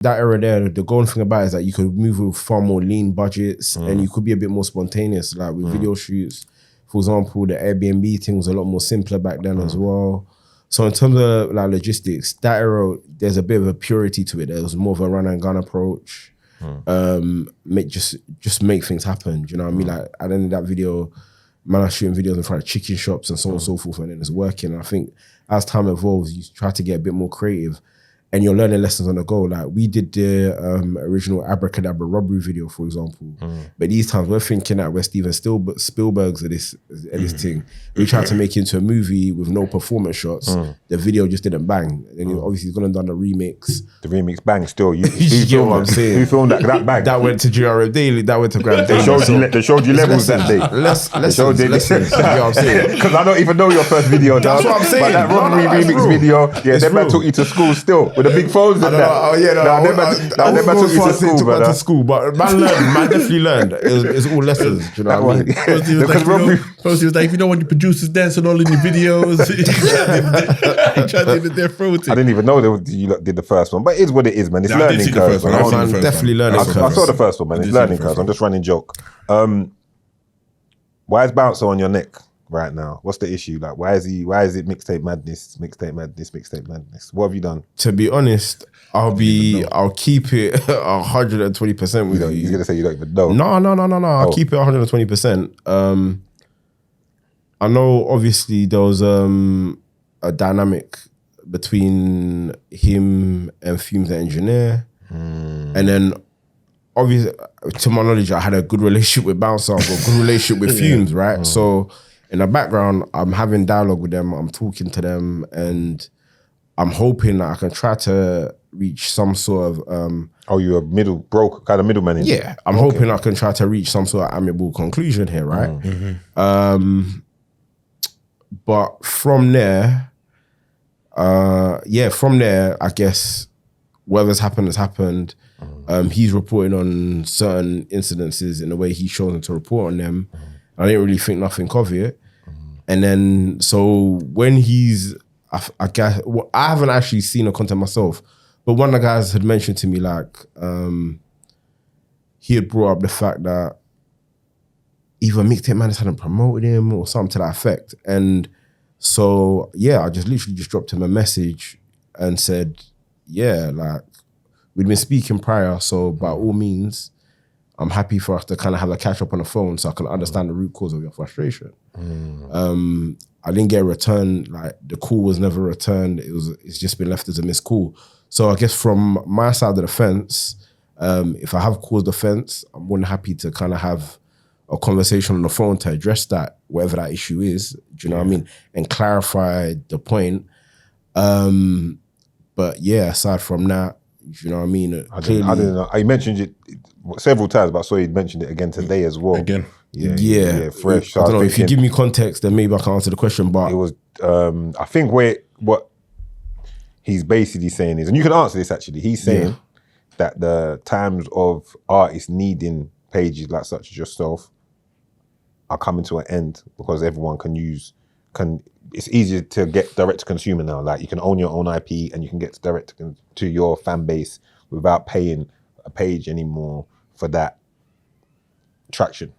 that era there, the golden thing about it is that you could move with far more lean budgets and you could be a bit more spontaneous, like with video shoots. For example, the Airbnb thing was a lot more simpler back then as well. So in terms of like logistics, that era, there's a bit of a purity to it. There was more of a run and gun approach. Just make things happen. Do you know what I mean? Like at the end of that video, man, I was shooting videos in front of chicken shops and so on and so forth, and then it's working. And I think as time evolves, you try to get a bit more creative. And you're learning lessons on the go. Like we did the original Abracadabra robbery video, for example. But these times we're thinking that we're Steven Spielberg's of this thing. We tried to make it into a movie with no performance shots. The video just didn't bang. And obviously he's gone and done the remix. The remix bang still. You get what I'm saying? Who filmed that bang? That went to GRM Daily. That went to Graham Daily. They showed you levels that day. Lessons. You know what I'm saying? Because I don't even know your first video. That's what I'm saying. But that robbery remix video, that man took you to school still. With the big phones and that. Oh yeah, I never took you to school, but man definitely learned. It's all lessons, do you know what I mean? First he was like, if you don't want your producers dancing all in your videos, he tried to even their throat. I didn't even know you did the first one, but it is what it is, man. It's learning curve. Definitely learning curve. I saw the first one, man. It's learning curve. I'm just running joke. Why is Bouncer on your neck right now? What's the issue? Like, why is it Mixtape Madness? What have you done? To be honest, I'll keep it 120% with you. You're gonna say you don't even know? No. I'll keep it 120%. I know obviously there was a dynamic between him and Fumes the engineer. And then obviously, to my knowledge, I had a good relationship with Bouncer, I've got a good relationship with Fumes, right? So in the background, I'm having dialogue with them, I'm talking to them, and I'm hoping that I can try to reach some sort of... you're a kind of middleman? Yeah, I'm hoping I can try to reach some sort of amicable conclusion here, right? But from there, I guess whatever's happened has happened. He's reporting on certain incidences in the way he's chosen to report on them. I didn't really think nothing of it. And then, so when I guess, I haven't actually seen the content myself, but one of the guys had mentioned to me, like, he had brought up the fact that either Mixtape Madness hadn't promoted him or something to that effect. And so, yeah, I just literally just dropped him a message and said, yeah, like, we'd been speaking prior, so by all means, I'm happy for us to kind of have a catch up on the phone so I can understand the root cause of your frustration. I didn't get a return, like the call was never returned. It's just been left as a missed call. So I guess from my side of the fence, if I have caused offense, I'm more than happy to kind of have a conversation on the phone to address that, whatever that issue is, do you know what I mean? And clarify the point. But yeah, aside from that, you know what I mean? I didn't know. I mentioned it several times, but I saw you mentioned it again today as well. Yeah, fresh. I don't know, if you give me context, then maybe I can answer the question, but... It was, I think what he's basically saying is, and you can answer this actually, he's saying that the times of artists needing pages like such as yourself are coming to an end because everyone it's easier to get direct to consumer now. Like you can own your own IP and you can get direct to your fan base without paying a page anymore for that traction.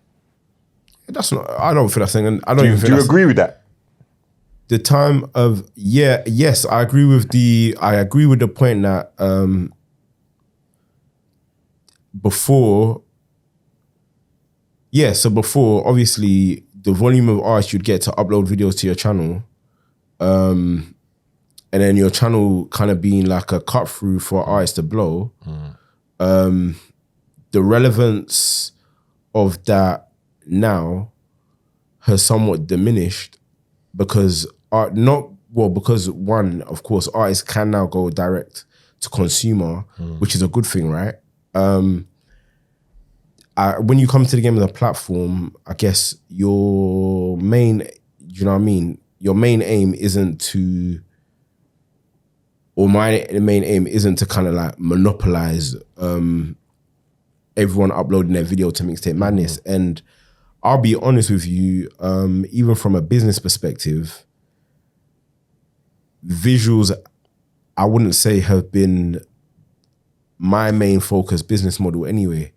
That's not, I don't feel that thing. And I don't Do you agree with that? The time of, yes, I agree with the point that before, obviously, the volume of artists you'd get to upload videos to your channel, and then your channel kind of being like a cut through for artists to blow, the relevance of that now has somewhat diminished because because one, of course, artists can now go direct to consumer, which is a good thing, right? When you come to the game as a platform, I guess your main, you know what I mean? Your main aim isn't to, or my main aim isn't to kind of like monopolize everyone uploading their video to Mixtape Madness. And I'll be honest with you, even from a business perspective, visuals, I wouldn't say have been my main focus business model anyway.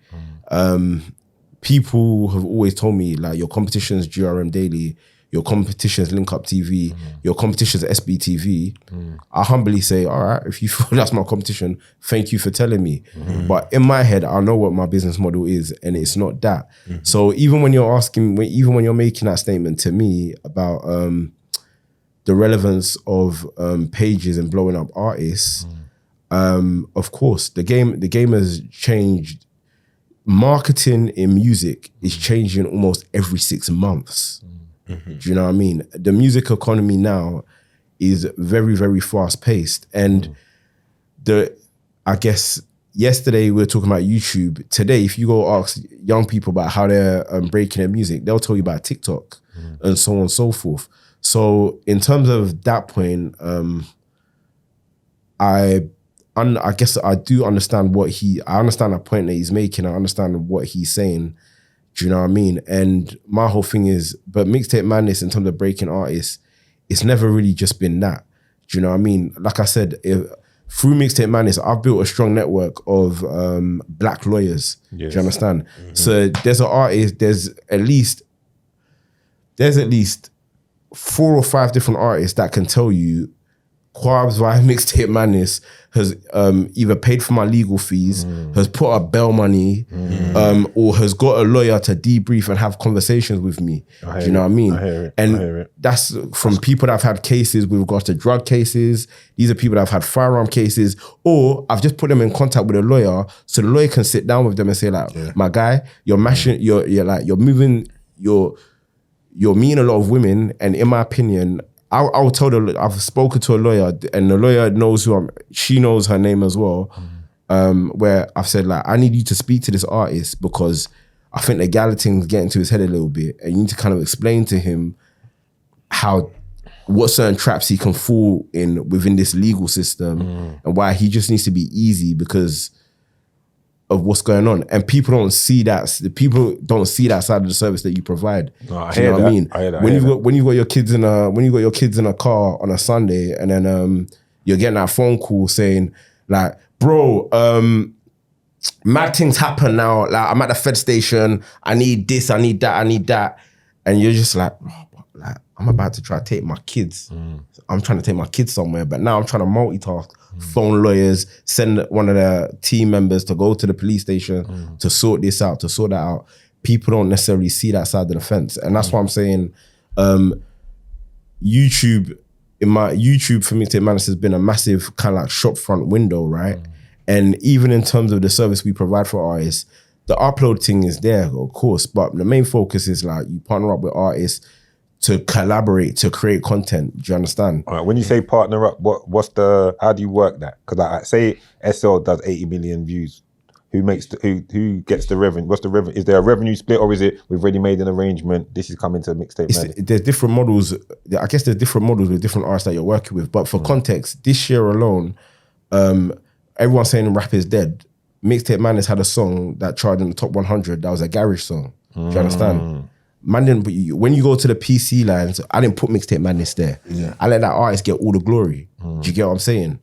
People have always told me like your competition's GRM Daily, your competition's Link Up TV, your competition's SBTV. I humbly say, all right, if you feel that's my competition, thank you for telling me. But in my head, I know what my business model is, and it's not that. So even when you're asking, even when you're making that statement to me about the relevance of pages and blowing up artists, of course, the game has changed. Marketing in music is changing almost every 6 months. Do you know what I mean? The music economy now is very, very fast paced. And I guess yesterday we were talking about YouTube. Today, if you go ask young people about how they're breaking their music, they'll tell you about TikTok and so on and so forth. So in terms of that point, I guess I do understand I understand the point that he's making. I understand what he's saying. Do you know what I mean? And my whole thing is, but Mixtape Madness in terms of breaking artists, it's never really just been that. Do you know what I mean? Like I said, through Mixtape Madness, I've built a strong network of black lawyers. Yes. Do you understand? So there's an artist, there's at least 4 or 5 different artists that can tell you Kwabz via Mixtape Madness has either paid for my legal fees, has put up bail money, or has got a lawyer to debrief and have conversations with me. Do you know what I mean? I hear it. And that's from people that have had cases with regards to drug cases. These are people that have had firearm cases, or I've just put them in contact with a lawyer so the lawyer can sit down with them and say like, my guy, you're mashing, you're moving, you're meeting a lot of women, and in my opinion, I'll tell I've spoken to a lawyer, and the lawyer knows she knows her name as well, where I've said like, I need you to speak to this artist because I think the galliting's getting to his head a little bit, and you need to kind of explain to him what certain traps he can fall in within this legal system, and why he just needs to be easy because of what's going on. And people don't see that. People don't see that side of the service that you provide. No, do you know what I mean? When you've got your kids in a car on a Sunday, and then you're getting that phone call saying like, bro, mad things happen now. Like, I'm at the Fed station. I need this. I need that. And you're just like, I'm about to try to take my kids. I'm trying to take my kids somewhere, but now I'm trying to multitask. Phone lawyers, send one of their team members to go to the police station to sort this out, to sort that out. People don't necessarily see that side of the fence. And that's why I'm saying YouTube for Mixtape Madness has been a massive kind of like shop front window, right? And even in terms of the service we provide for artists, the upload thing is there, of course, but the main focus is like you partner up with artists to collaborate, to create content. Do you understand? All right, when you say partner up, how do you work that? Because I say SL does 80 million views. Who gets the revenue? What's the revenue? Is there a revenue split, or is it we've already made an arrangement, this is coming to Mixtape Madness? There's different models. I guess there's different models with different artists that you're working with. But for context, this year alone, everyone's saying rap is dead. Mixtape Madness had a song that charted in the top 100. That was a garage song. Do you understand? Man didn't. When you go to the PC lines, I didn't put Mixtape Madness there. I let that artist get all the glory. Do you get what I'm saying?